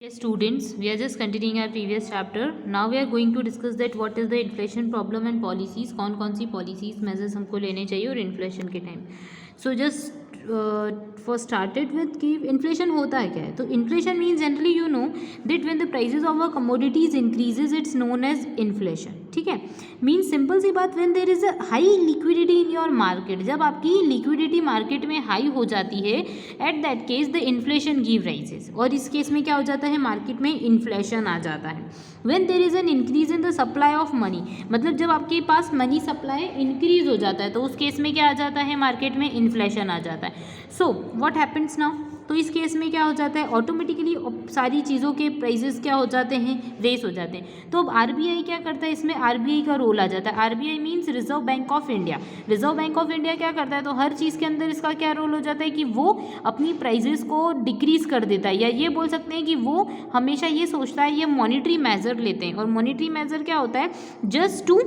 Yes, students, we are just continuing our previous chapter. Now we are going to discuss that what is the inflation problem and policies. कौन सी policies measures हमको लेने चाहिए और inflation के time. So just for started with कि inflation होता है क्या है. तो inflation means generally you know that when the prices of a commodities increases, it's known as inflation. ठीक है, मीन्स सिंपल सी बात, when there is a high liquidity in your market, जब आपकी लिक्विडिटी मार्केट में हाई हो जाती है, at that case the inflation give rises, और इस केस में क्या हो जाता है, मार्केट में इन्फ्लेशन आ जाता है. When there is an increase in the supply of money, मतलब जब आपके पास मनी सप्लाई इंक्रीज हो जाता है तो उस केस में क्या आ जाता है, मार्केट में इन्फ्लेशन आ जाता है. सो व्हाट हैपेंस नाउ, तो इस केस में क्या हो जाता है, ऑटोमेटिकली सारी चीज़ों के प्राइसेस क्या हो जाते हैं, रेस हो जाते हैं. तो अब आरबीआई क्या करता है, इसमें आरबीआई का रोल आ जाता है. RBI means reserve bank of India. Reserve bank of India क्या करता है, तो हर चीज़ के अंदर इसका क्या रोल हो जाता है कि वो अपनी प्राइजेस को डिक्रीज कर देता है, या ये बोल सकते हैं कि वो हमेशा ये सोचता है, ये मॉनिटरी मेजर लेते हैं. और मॉनिटरी मेजर क्या होता है, जस्ट टू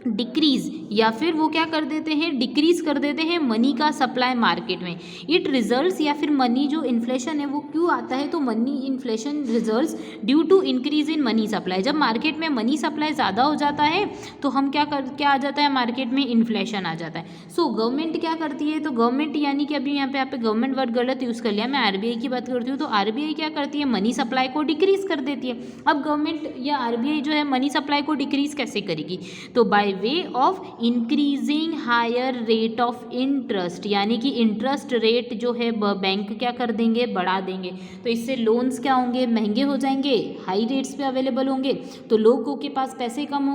डिक्रीज, या फिर वो क्या कर देते हैं, डिक्रीज कर देते हैं मनी का सप्लाई मार्केट में. इट रिजल्ट्स, या फिर मनी जो इन्फ्लेशन है वो क्यों आता है, तो money inflation results due to increase in money supply. जब मार्केट में मनी सप्लाई ज़्यादा हो जाता है तो हम क्या आ जाता है, मार्केट में इन्फ्लेशन आ जाता है. सो गवर्नमेंट क्या करती है, तो गवर्नमेंट यानी कि अभी यहाँ पे गवर्नमेंट वर्ड गलत यूज़ कर लिया, मैं आरबीआई की बात करती हूँ. तो आरबीआई क्या करती है, मनी सप्लाई को डिक्रीज कर देती है. अब गवर्नमेंट या आरबीआई जो है मनी सप्लाई को डिक्रीज कैसे करेगी, तो by way of increasing higher rate of interest, यानी कि इंटरेस्ट रेट जो है बैंक क्या कर देंगे, बढ़ा देंगे. तो इससे लोन्स क्या होंगे, महंगे हो जाएंगे, हाई रेट्स पे अवेलेबल होंगे, तो लोगों के पास पैसे कम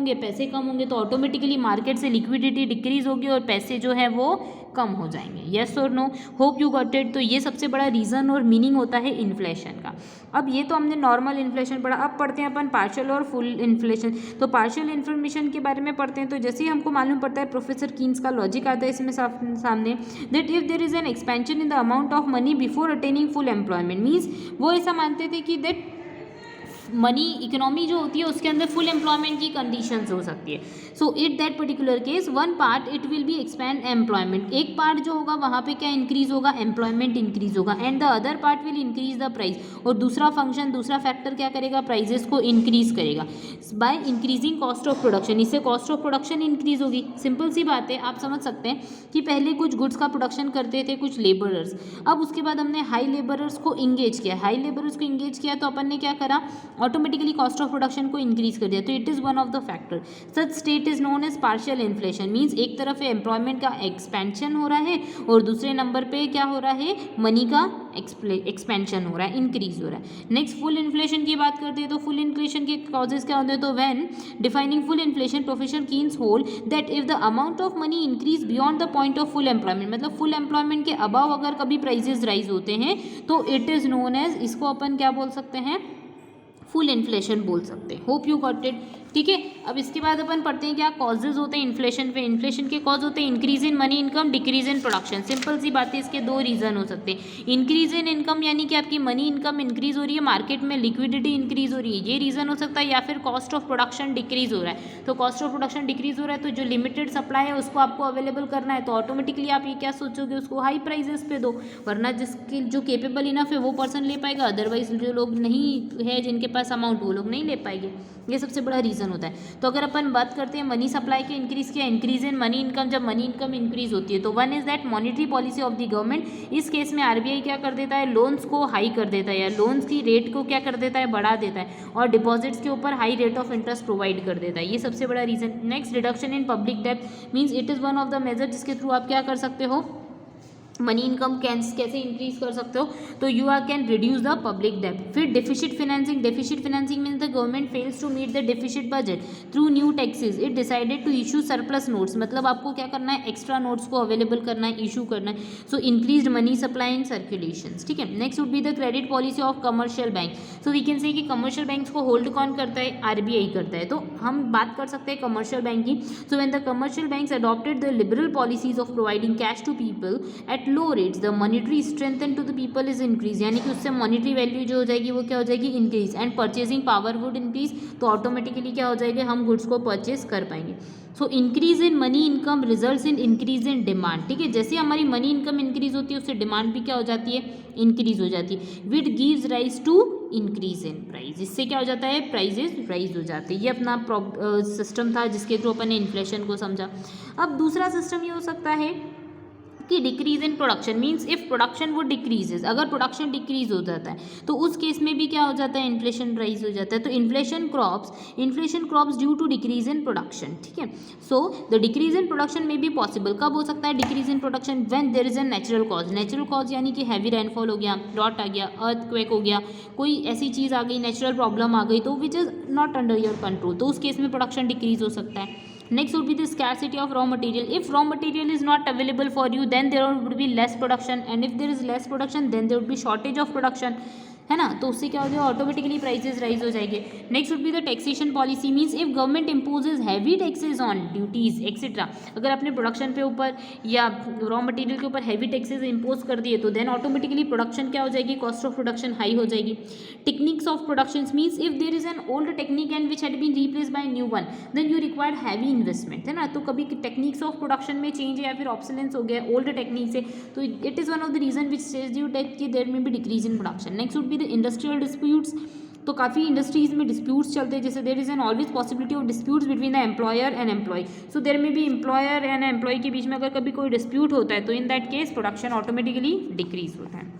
होंगे तो ऑटोमेटिकली मार्केट से लिक्विडिटी डिक्रीज होगी और पैसे जो है वो कम हो जाएंगे. येस और no, hope you got it. तो ये सबसे बड़ा रीज़न और मीनिंग होता है इन्फ्लेशन का. अब ये तो हमने नॉर्मल इन्फ्लेशन पढ़ा, अब पढ़ते हैं अपन पार्शियल और फुल इन्फ्लेशन. तो पार्शियल इन्फ्लेशन के बारे में पढ़ते हैं. तो जैसे ही हमको मालूम पड़ता है, प्रोफेसर कीन्स का लॉजिक आता है इसमें सामने, that if there is an expansion in the amount of money before attaining full employment, means वो ऐसा मानते थे कि दैट मनी इकोनॉमी जो होती है उसके अंदर फुल एम्प्लॉयमेंट की कंडीशंस हो सकती है. So it that particular case one part it will be expand employment, एक पार्ट जो होगा वहाँ पे क्या इंक्रीज होगा, एम्प्लॉयमेंट इंक्रीज होगा, and the other part will increase the price, और दूसरा फैक्टर क्या करेगा, प्राइजेस को इंक्रीज करेगा by increasing cost of production. इससे कॉस्ट ऑफ प्रोडक्शन इंक्रीज होगी. सिंपल सी बात है, आप समझ सकते हैं कि पहले कुछ गुड्स का प्रोडक्शन करते थे कुछ लेबरर्स, अब उसके बाद हमने हाई लेबरर्स को इंगेज किया, तो अपन ने क्या करा, ऑटोमेटिकली कॉस्ट ऑफ प्रोडक्शन को इंक्रीज कर दिया. तो it is one of the factor. Such state is known as partial inflation, means एक तरफ एम्प्लॉयमेंट का एक्सपेंशन हो रहा है और दूसरे नंबर पे क्या हो रहा है, मनी का एक्सपेंशन हो रहा है, इंक्रीज हो रहा है. नेक्स्ट फुल इन्फ्लेशन की बात करते हैं. तो फुल इन्फ्लेशन के कॉजेज क्या होते हैं, तो when defining full inflation professor Keynes hold that if the amount of money increase beyond the point of full employment, मतलब फुल एम्प्लॉयमेंट के अबाव अगर कभी प्राइजेस राइज होते हैं तो इट इज़ नोन एज, इसको अपन क्या बोल सकते हैं, फुल इन्फ्लेशन बोल सकते हैं. Hope you got it. ठीक है, अब इसके बाद अपन पढ़ते हैं क्या कॉजेज होते हैं इन्फ्लेशन पे. इन्फ्लेशन के कॉज होते हैं increase in money income, decrease in production. Simple सी बात है, इसके दो रीजन हो सकते हैं. इंक्रीज इन इनकम यानी कि आपकी मनी इनकम इंक्रीज हो रही है, मार्केट में लिक्विडिटी इंक्रीज हो रही है, ये रीजन हो सकता है, या फिर कॉस्ट ऑफ प्रोडक्शन डिक्रीज हो रहा है. तो कॉस्ट ऑफ प्रोडक्शन डिक्रीज हो रहा है तो जो लिमिटेड सप्लाई है उसको आपको अवेलेबल करना है, तो ऑटोमेटिकली आप ये क्या सोचोगे, उसको हाई प्राइजेस पे दो, वरना जिसके जो केपेबल इनफ है वो पर्सन ले पाएगा, अदरवाइज जो लोग नहीं है जिनके पास अमाउंट वो लोग नहीं ले पाएंगे. ये सबसे बड़ा रीज़न होता है. तो अगर अपन बात करते हैं मनी सप्लाई के इंक्रीज किया, इंक्रीज इन मनी इनकम, जब मनी इनकम इंक्रीज होती है तो one is that monetary policy of the government. इस केस में आरबीआई क्या कर देता है, लोन्स को हाई कर देता है, या लोन्स की रेट को क्या कर देता है, बढ़ा देता है, और डिपॉजिट्स के ऊपर high rate of interest provide कर देता है. ये सबसे बड़ा reason. Next, reduction in public डेब्ट, means it is one of the major जिसके थ्रू आप क्या कर सकते हो, मनी इनकम कैसे इंक्रीज कर सकते हो, तो you are can reduce the public डेब्ट. फिर deficit financing means the government fails to meet the deficit budget through new taxes. It decided to issue surplus notes, मतलब आपको क्या करना है, एक्स्ट्रा नोट्स को अवेलेबल करना है, इशू करना है. So increased money supply in circulation. ठीक है. Next would be the credit policy of commercial bank. So we can say कि कमर्शियल बैंक्स को होल्ड कौन करता है, आरबीआई करता है. तो हम बात कर सकते हैं कमर्शियल बैंक की. So when the commercial banks adopted the liberal policies of providing cash to people at low rates, the monetary strengthen to the people is increase, यानी कि उससे मॉनिटरी वैल्यू जो हो जाएगी वो क्या हो जाएगी, increase, and purchasing power would increase. तो ऑटोमेटिकली क्या हो जाएगा, हम गुड्स को परचेज कर पाएंगे. So increase in money income results in increase in demand. ठीक है, जैसे हमारी मनी इनकम इंक्रीज होती है उससे डिमांड भी क्या हो जाती है, इंक्रीज हो जाती है, which gives rise to increase in price. इससे क्या हो जाता है, प्राइजेस राइज हो जाते हैं। ये अपना सिस्टम था जिसके थ्रू अपन ने इन्फ्लेशन को समझा। अब दूसरा सिस्टम ये हो सकता है कि decrease in production, means if production वो डिक्रीजेज, अगर प्रोडक्शन डिक्रीज हो जाता है तो उस केस में भी क्या हो जाता है, इन्फ्लेशन राइज हो जाता है। तो inflation crops due to decrease in production, ठीक है। So the decrease in production में भी पॉसिबल, कब हो सकता है decrease in production, when there is a natural cause. Natural cause यानी कि हैवी रेनफॉल हो गया, ड्रॉट आ गया, अर्थक्वेक हो गया, कोई ऐसी चीज़ आ गई, नेचुरल प्रॉब्लम आ गई, तो which is not under your control, तो उस केस में प्रोडक्शन डिक्रीज हो सकता है। Next would be the scarcity of raw material. If raw material is not available for you, then there would be less production, and if there is less production, then there would be shortage of production, है ना। तो उससे क्या हो जाएगा, automatically prices rise हो जाएंगे। Next would be the taxation policy, means if government imposes heavy taxes on duties etcetera, अगर आपने प्रोडक्शन पे ऊपर या रॉ मटेरियल के ऊपर हैवी टैक्सेज इम्पोज कर दिए तो देन ऑटोमेटिकली प्रोडक्शन क्या हो जाएगी, कॉस्ट ऑफ प्रोडक्शन हाई हो जाएगी। Techniques of production, means if there is an old technique and which had been replace by new one, then you required heavy investment, है ना। तो कभी टेक्निक्स ऑफ प्रोडक्शन में चेंज या फिर obsolescence हो गया ओल्ड टेक्निक से, तो it is one of the reason which says you that कि there may be decrease in production. Next would be the industrial disputes, तो काफ़ी इंडस्ट्रीज में डिस्प्यूट्स चलते हैं, जैसे there is an always possibility of disputes between the employer and employee, so there में भी employer and employ के बीच में अगर कभी कोई डिस्प्यूट होता है तो in that case production automatically decrease होता है।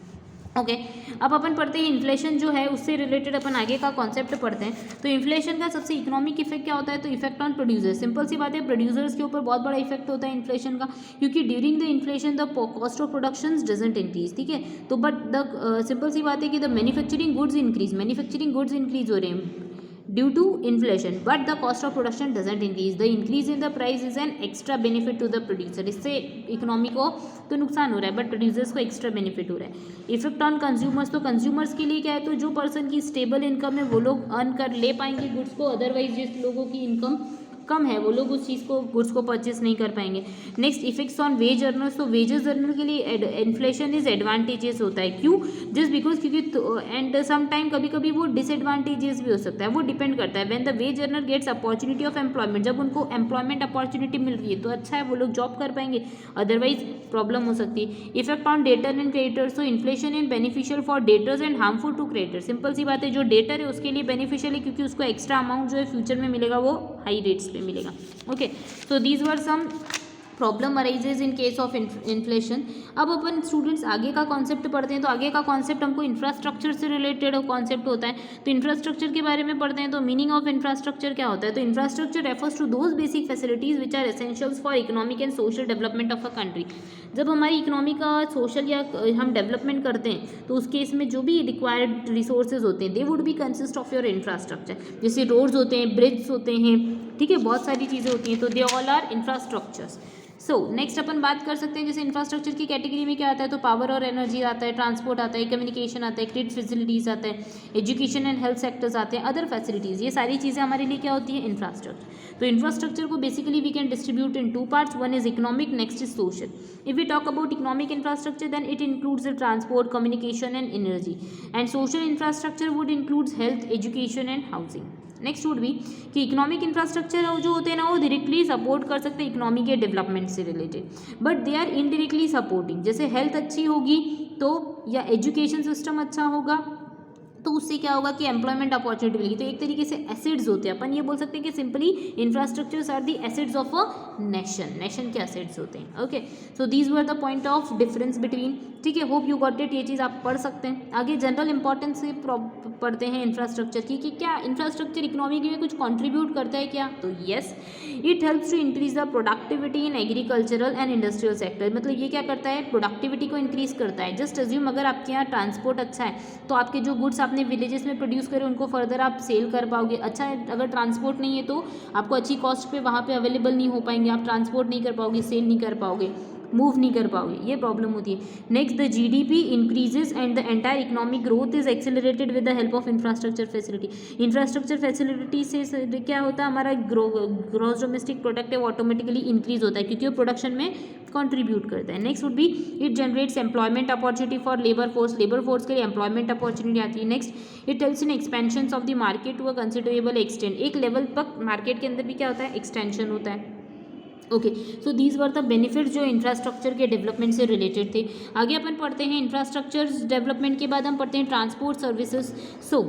ओके अब अपन पढ़ते हैं इन्फ्लेशन जो है उससे रिलेटेड अपन आगे का कॉन्सेप्ट पढ़ते हैं। तो इन्फ्लेशन का सबसे इकोनॉमिक इफेक्ट क्या होता है, तो इफेक्ट ऑन प्रोड्यूसर्स, सिंपल सी बात है, प्रोड्यूसर्स के ऊपर बहुत बड़ा इफेक्ट होता है इन्फ्लेशन का, क्योंकि during the inflation the cost of production doesn't increase, ठीक है। तो बट द सिंपल सी बात है कि द मैन्युफैक्चरिंग गुड्स इंक्रीज हो रहे हैं due to inflation, but the cost of production doesn't increase. The increase in the price is an extra benefit to the producer. इससे इकोनॉमी को तो नुकसान हो रहा है बट प्रोड्यूसर्स को एक्स्ट्रा बेनिफिट हो रहा है। इफेक्ट ऑन कंज्यूमर्स, तो कंज्यूमर्स के लिए क्या है, तो जो पर्सन की स्टेबल इनकम है वो लोग अर्न कर ले पाएंगे गुड्स को, अदरवाइज जिस लोगों की इनकम कम है वो लोग उस चीज़ को गुड्स को परचेस नहीं कर पाएंगे। Next effects on veg earners, तो वेजेस अर्नर के लिए इन्फ्लेशन इज एडवांटेजेस होता है, क्यों, जस्ट बिकॉज क्योंकि एंड सम टाइम कभी कभी वो डिसएडवांटेजेस भी हो सकता है, वो डिपेंड करता है। When the wage earner gets opportunity of employment, जब उनको एम्प्लॉयमेंट अपॉर्चुनिटी मिल रही है तो अच्छा है, वो लोग जॉब कर पाएंगे, अदरवाइज प्रॉब्लम हो सकती है। Effect on debtor and creditors, तो inflation is beneficial for debtors and harmful to creditors. Simple सी बात है, जो डेटर है उसके लिए बेनिफिशियल है क्योंकि उसको एक्स्ट्रा अमाउंट जो है फ्यूचर में मिलेगा वो हाई रेट्स पे मिलेगा। Okay, so these were some problem arises in case of inflation. अब अपन स्टूडेंट्स आगे का कॉन्सेप्ट पढ़ते हैं, तो आगे का कॉन्सेप्ट हमको इंफ्रास्ट्रक्चर से रिलेटेड कॉन्सेप्ट होता है। तो इंफ्रास्ट्रक्चर के बारे में पढ़ते हैं, तो मीनिंग ऑफ इंफ्रास्ट्रक्चर क्या होता है, तो infrastructure refers to those basic facilities which are essentials for economic and social development of a country. जब हमारी इकोनॉमी का सोशल या हम डेवलपमेंट करते हैं तो उस केस में जो भी रिक्वायर्ड रिसोर्सेज होते हैं they would be consist of your infrastructure, जैसे रोड्स होते हैं, ब्रिड्ज होते हैं, ठीक है, बहुत सारी चीज़ें होती हैं, तो they all are infrastructures. So next अपन बात कर सकते हैं जैसे इंफ्रास्ट्रक्चर की कैटेगरी में क्या आता है, तो पावर और एनर्जी आता है, ट्रांसपोर्ट आता है, कम्युनिकेशन आता है, क्रेडिट फैसिलिटीज़ आता है, एजुकेशन एंड हेल्थ सेक्टर्स आते हैं, अदर फैसिलिटीज़, ये सारी चीज़ें हमारे लिए क्या होती है, इंफ्रास्ट्रक्चर। तो इंफ्रास्ट्रक्चर को basically we can distribute in two parts, one is economic, next is social. If we talk about economic infrastructure then it includes the transport, communication and energy, and social infrastructure would includes health, education and housing. Next would be कि economic infrastructure जो होते हैं ना वो directly support कर सकते हैं economy के डेवलपमेंट से related, but they are indirectly supporting. जैसे हेल्थ अच्छी होगी तो या एजुकेशन सिस्टम अच्छा होगा तो उससे क्या होगा कि एम्प्लॉयमेंट अपॉर्चुनिटी मिलेगी। तो एक तरीके से एसिड्स होते हैं, अपन ये बोल सकते हैं कि simply infrastructures are the assets of a nation, nation के एसिड्स होते हैं। Okay, so these were the point of difference between, ठीक है, होप यू गॉट इट, ये चीज़ आप पढ़ सकते हैं। आगे जनरल इंपॉर्टेंस से पढ़ते हैं इंफ्रास्ट्रक्चर की कि क्या इंफ्रास्ट्रक्चर इकोनॉमी के लिए कुछ कंट्रीब्यूट करता है क्या, तो yes, it helps to increase the productivity in agricultural and industrial sector. मतलब ये क्या करता है, प्रोडक्टिविटी को इंक्रीज करता है। जस्ट अज्यूम अगर आपके यहाँ ट्रांसपोर्ट अच्छा है तो आपके जो गुड्स आपने विलेजेस में प्रोड्यूस करें उनको फर्दर आप सेल कर पाओगे। अच्छा है, अगर ट्रांसपोर्ट नहीं है तो आपको अच्छी कॉस्ट पे वहाँ पे अवेलेबल नहीं हो पाएंगे, आप ट्रांसपोर्ट नहीं कर पाओगे, सेल नहीं कर पाओगे, मूव नहीं कर पाओगे, ये प्रॉब्लम होती है। Next, the GDP increases and the entire economic growth is accelerated with the help of infrastructure facility. Infrastructure facility से क्या होता है, हमारा ग्रॉस डोमेस्टिक प्रोडक्ट है वो ऑटोमेटिकली इंक्रीज होता है क्योंकि वो प्रोडक्शन में कंट्रीब्यूट करता है। Next would be it generates employment opportunity for labour force, labour force के लिए एम्प्लॉयमेंट अपॉर्चुनिटी आती है। Next, it helps in expansion of the market to a considerable extent. एक लेवल तक मार्केट के अंदर भी क्या होता है, एक्सटेंशन होता है। Okay, so these were the benefits जो इंफ्रास्ट्रक्चर के डेवलपमेंट से रिलेटेड थे। आगे अपन पढ़ते हैं इंफ्रास्ट्रक्चर डेवलपमेंट के बाद हम पढ़ते हैं ट्रांसपोर्ट सर्विसेज। सो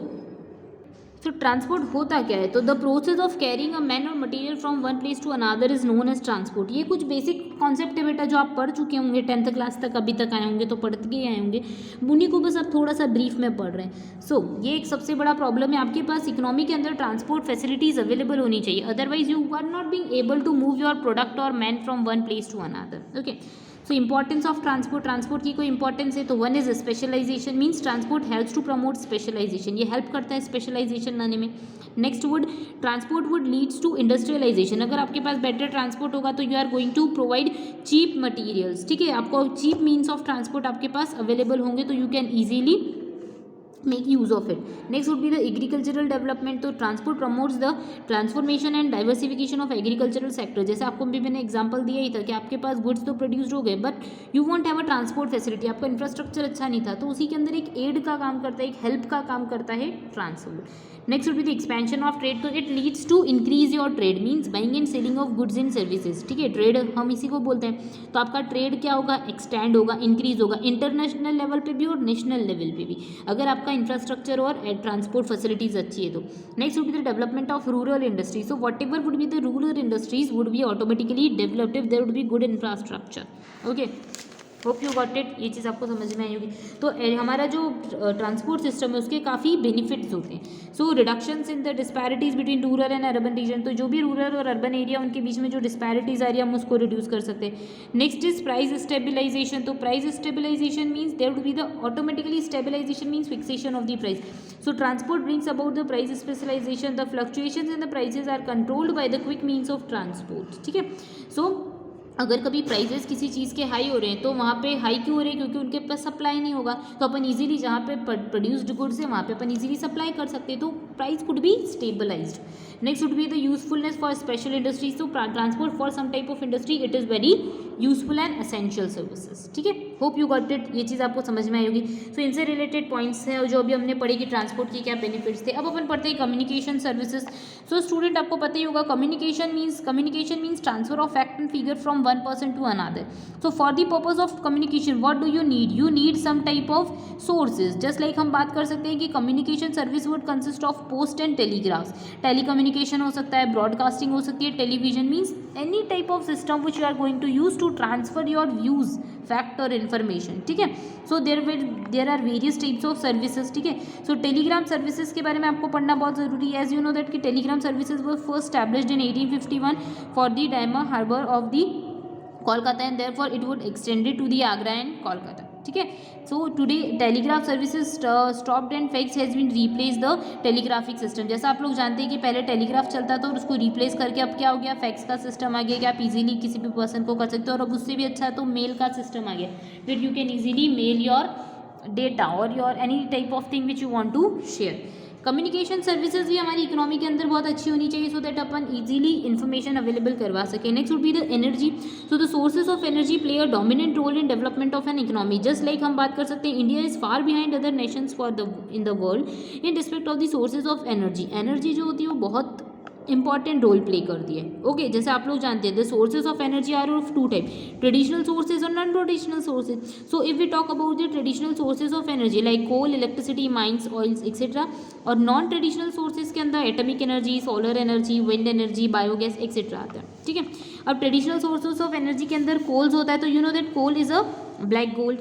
ट्रांसपोर्ट होता क्या है? तो the process of carrying a man और material from one place to another is known as transport. ये कुछ बेसिक कॉन्सेप्ट है बेटा जो आप पढ़ चुके होंगे 10th क्लास तक, अभी तक आए होंगे तो पढ़ते ही आए होंगे, उन्हीं को बस आप थोड़ा सा ब्रीफ में पढ़ रहे हैं। सो ये एक सबसे बड़ा प्रॉब्लम है, आपके पास इकोनॉमी के अंदर ट्रांसपोर्ट फैसिलिटीज अवेलेबल होनी चाहिए, otherwise you are not being able to move your product और man from one place to another. Okay, so importance of transport की कोई इंपॉर्टेंस है तो one is specialization, means transport helps to promote specialization, ये help करता है specialization लाने में। Next would transport would leads to industrialization, अगर आपके पास बेटर ट्रांसपोर्ट होगा तो you are going to provide cheap materials, ठीक है, आपको चीप मीन्स ऑफ ट्रांसपोर्ट आपके पास अवेलेबल होंगे तो you can easily make use of it. Next would be the agricultural development, तो transport promotes the transformation and diversification of agricultural sector। जैसे आपको भी मैंने एग्जांपल दिया ही था कि आपके पास गुड्स तो प्रोड्यूस्ड हो गए but you want have a transport facility, आपका इंफ्रास्ट्रक्चर अच्छा नहीं था, तो उसी के अंदर एक एड का काम करता है, एक हेल्प का काम करता है transport. Next would be the expansion of trade, तो it leads to increase your trade, means buying and selling of goods and services, ठीक है, ट्रेड हम इसी को बोलते हैं। तो आपका ट्रेड क्या होगा? एक्सटेंड होगा, इंक्रीज होगा, इंटरनेशनल लेवल पे भी और नेशनल लेवल पे भी, अगर आपका इंफ्रास्ट्रक्चर और ट्रांसपोर्ट फैसिलिटीज अच्छी है तो। Next would be the development of rural industry, so whatever would be the rural industries would be automatically developed if there would be good infrastructure. Okay, hope you got it, ये चीज़ आपको समझ में आई होगी। तो हमारा जो transport system है उसके काफ़ी बेनिफिट्स होते हैं। So reductions in the disparities between rural and urban region, तो जो भी रूरल और अर्बन एरिया उनके बीच में जो डिस्पैरिटीज़ आ रही है हम उसको रिड्यूस कर सकते हैं। नेक्स्ट इज प्राइस स्टेबिलाईजेशन, तो price stabilization means there would be the automatically stabilization means fixation of the price. So transport brings about the price specialization, the fluctuations in the prices are controlled by the quick means of transport, ठीक है। सो अगर कभी prices किसी चीज़ के high हो रहे हैं तो वहाँ पे हाई क्यों हो रहे हैं? क्योंकि उनके पास सप्लाई नहीं होगा, तो अपन इजीली जहाँ पे प्रोड्यूस्ड गुड्स है वहाँ पे अपन इजीली सप्लाई कर सकते हैं, तो price could be stabilized. Next would be the usefulness for special industries, तो transport for some type of industry it is very useful and essential services, ठीक है। होप यू गॉट इट, ये चीज़ आपको समझ में आई होगी। सो इनसे रिलेटेड पॉइंट्स है जो अभी हमने पढ़े कि ट्रांसपोर्ट के क्या बेनिफिट्स थे। अब अपन पढ़ते हैं कम्युनिकेशन सर्विसेज। सो स्टूडेंट आपको पता ही होगा communication means transfer of fact and figure from one person to another. So for the purpose of communication what do you need some type of sources, just like हम बात कर सकते हैं कि communication service would consist of post and telegraphs, telecommunication हो सकता है, broadcasting हो सकती है, television means any type of system which you are going to use to transfer your views fact और इन्फॉर्मेशन, ठीक है। So there are various types of services, ठीक है। सो टेलीग्राम सर्विसेज के बारे में आपको पढ़ना बहुत जरूरी है। एज यू नो दैट कि telegram services were first established in 1851 for the Diamond Harbour of the Kolkata and therefore it would extended to the Agra and Kolkata, ठीक है। So today telegraph services stopped and fax has been replace the telegraphic system. जैसा आप लोग जानते हैं कि पहले telegraph चलता था और उसको रिप्लेस करके अब क्या हो गया, फैक्स का सिस्टम आ गया कि आप इजीली किसी भी पर्सन को कर सकते हो, और अब उससे भी अच्छा तो मेल का सिस्टम आ गया, फिर you can easily mail your data और your any type of thing which you want to share. Communication services भी हमारी इकोनॉमी के अंदर बहुत अच्छी होनी चाहिए सो दैट अपन इजीली इन्फॉर्मेशन अवेलेबल करवा सके। Next would be the energy, so the sources of energy play a dominant role in development of an economy. Just like हम बात कर सकते हैं India is far behind other Nations in the world in respect of the sources of energy. Energy जो होती है वो बहुत इंपॉर्टेंट रोल प्ले करती है। ओके, जैसे आप लोग जानते हैं the sources of energy are of two type, traditional sources और non traditional sources. So if we talk about the traditional sources of energy like coal, electricity, mines, oils etcetera, और non traditional sources के अंदर atomic energy, solar energy, wind energy, biogas etcetera आता है, ठीक है। अब traditional sources of energy के अंदर कोल्स होता है, तो you know that coal is a black gold.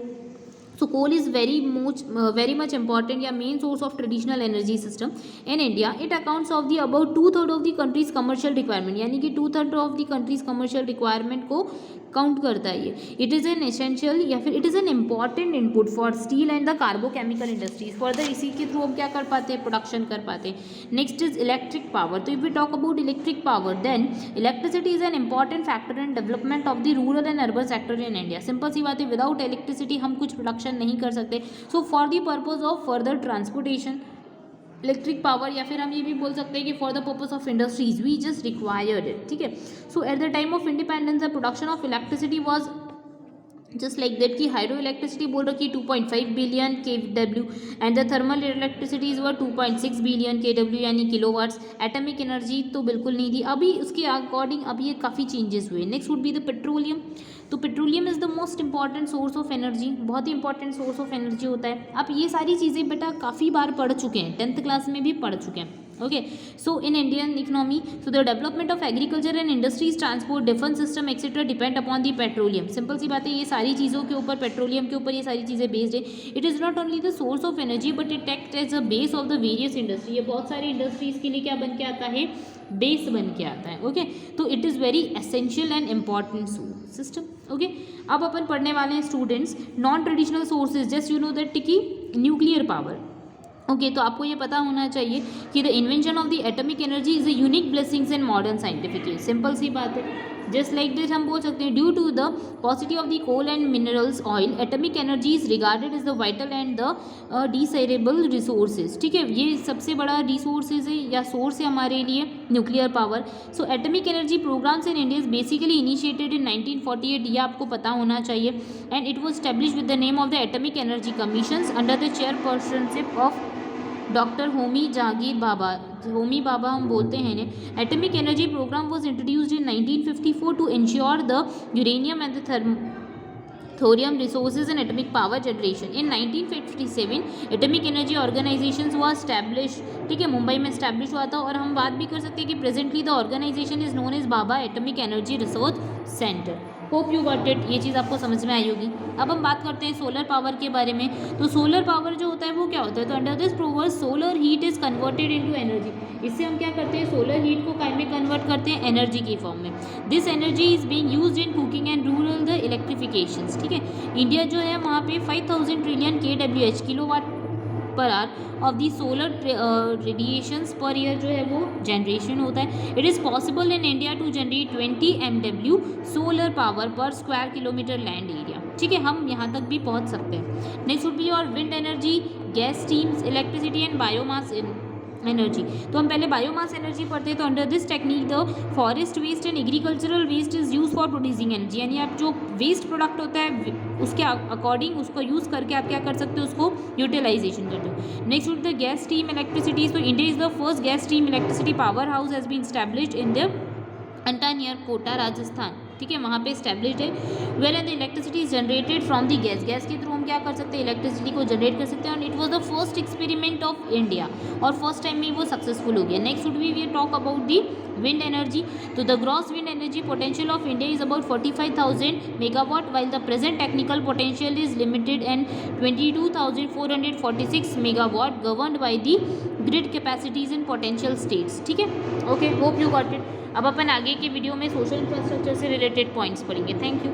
So coal is very much important या main source of traditional energy system in India. It accounts of the about 2/3 of the country's commercial requirement, यानी कि 2/3 of the country's commercial requirement को count करता है ये। It is an essential या फिर it is an important input for steel and the carbochemical industries. Further इसी के थ्रू हम क्या कर पाते हैं, प्रोडक्शन कर पाते हैं। नेक्स्ट इज इलेक्ट्रिक पावर, तो if we talk about electric power then electricity is an important factor in development of the rural and urban sector in India. Simple सी बात है, विदाउट इलेक्ट्रिसिटी हम कुछ प्रोडक्शन नहीं कर सकते। So for the purpose of further transportation electric power, या फिर हम ये भी बोल सकते हैं कि for the purpose of industries we just required it, ठीक है। So at the time of independence the production of electricity was just like that कि हाइड्रो इलेक्ट्रिसिटी बोल रखी 2.5 billion KW and the thermal electricity is 2.6 billion KW यानी kilowatts. Atomic energy तो बिल्कुल नहीं थी, अभी उसके अकॉर्डिंग अभी ये काफ़ी चेंजेस हुए। Next would be the petroleum. तो petroleum is the most important source of energy, बहुत ही इंपॉर्टेंट सोर्स ऑफ एनर्जी होता है। आप ये सारी चीज़ें बेटा काफ़ी बार पढ़ चुके हैं, 10th क्लास में भी पढ़ चुके हैं। Okay, so in Indian economy so the development of agriculture and industries, transport, defence system etcetera depend upon the petroleum. Simple सी बात है, ये सारी चीज़ों के ऊपर, पेट्रोलियम के ऊपर ये सारी चीज़ें बेस्ड है। It is not only the source of energy but it act as a base of the various industry. ये बहुत सारी इंडस्ट्रीज़ के लिए क्या बन के आता है, बेस बन के आता है। ओके, तो it is very essential and important system. Okay, अब अपन पढ़ने वाले हैं students non traditional sources. Just you know that कि न्यूक्लियर पावर। ओके, तो आपको ये पता होना चाहिए कि the invention of the atomic energy is a unique blessings in modern scientific age. Simple सी बात है, जस्ट लाइक दिस हम बोल सकते हैं due to the paucity of the coal and minerals oil atomic energy is regarded is the vital and the desirable resources. ठीक है, ये सबसे बड़ा रिसोर्सेज है या सोर्स है हमारे लिए nuclear power. So atomic energy programs in India is basically initiated in 1948, ये आपको पता होना चाहिए। And it was established with the name of the atomic energy commission under the chairpersonship of doctor Homi Jahangir Bhabha. Homi Bhabha हम बोलते हैं इन्हें। Atomic energy program was introduced in 1954 to ensure the uranium and the thorium resources and atomic power generation. In 1957 atomic energy organisation हुआ establish. ठीक है, मुंबई में establish हुआ था। और हम बात भी कर सकते हैं कि presently the organization is known as Bhabha atomic energy research centre. Hope you got it, ये चीज़ आपको समझ में आई होगी। अब हम बात करते हैं सोलर पावर के बारे में। तो सोलर पावर जो होता है वो क्या होता है, तो under this process solar heat is converted into energy. इससे हम क्या करते हैं, सोलर हीट को काय में कन्वर्ट करते हैं, एनर्जी की फॉर्म में। This energy is being used in cooking and rural the electrifications. ठीक है, इंडिया जो है वहाँ पे 5000 trillion KWH kilowatt per hour of the solar radiations per year जो है वो जनरेशन होता है। It is possible in India to generate 20 MW solar power per square kilometer land area. ठीक है, हम यहाँ तक भी पहुँच सकते हैं। नेक्स्ट वुड बी और wind energy, gas steams, electricity and biomass energy. तो हम पहले बायोमास एनर्जी पढ़ते हैं। तो under this technique the forest waste and agricultural waste is use for producing energy. यानी आप जो वेस्ट प्रोडक्ट होता है उसके अकॉर्डिंग उसको यूज़ करके आप क्या कर सकते हो, उसको यूटिलाइजेशन करते हो। Next with the gas steam electricity. तो India is the first gas steam electricity power house has been established in the Anta near Kota Rajasthan. ठीक है, वहाँ पे स्टैब्लिश्ड है। Well and the electricity is generated from the gas. Gas के through हम क्या कर सकते हैं, इलेक्ट्रिसिटी को जनरेट कर सकते हैं। और it was the first experiment of India और फर्स्ट टाइम में वो सक्सेसफुल हो गया। Next would be we talk about the wind energy. तो the gross wind energy potential of India is about 45,000 megawatt while the present technical potential is limited and 22,446 megawatt governed by the grid capacities in potential states. ठीक है, okay, hope you got it. अब अपन आगे के video में social infrastructure से related points पढ़ेंगे। Thank you.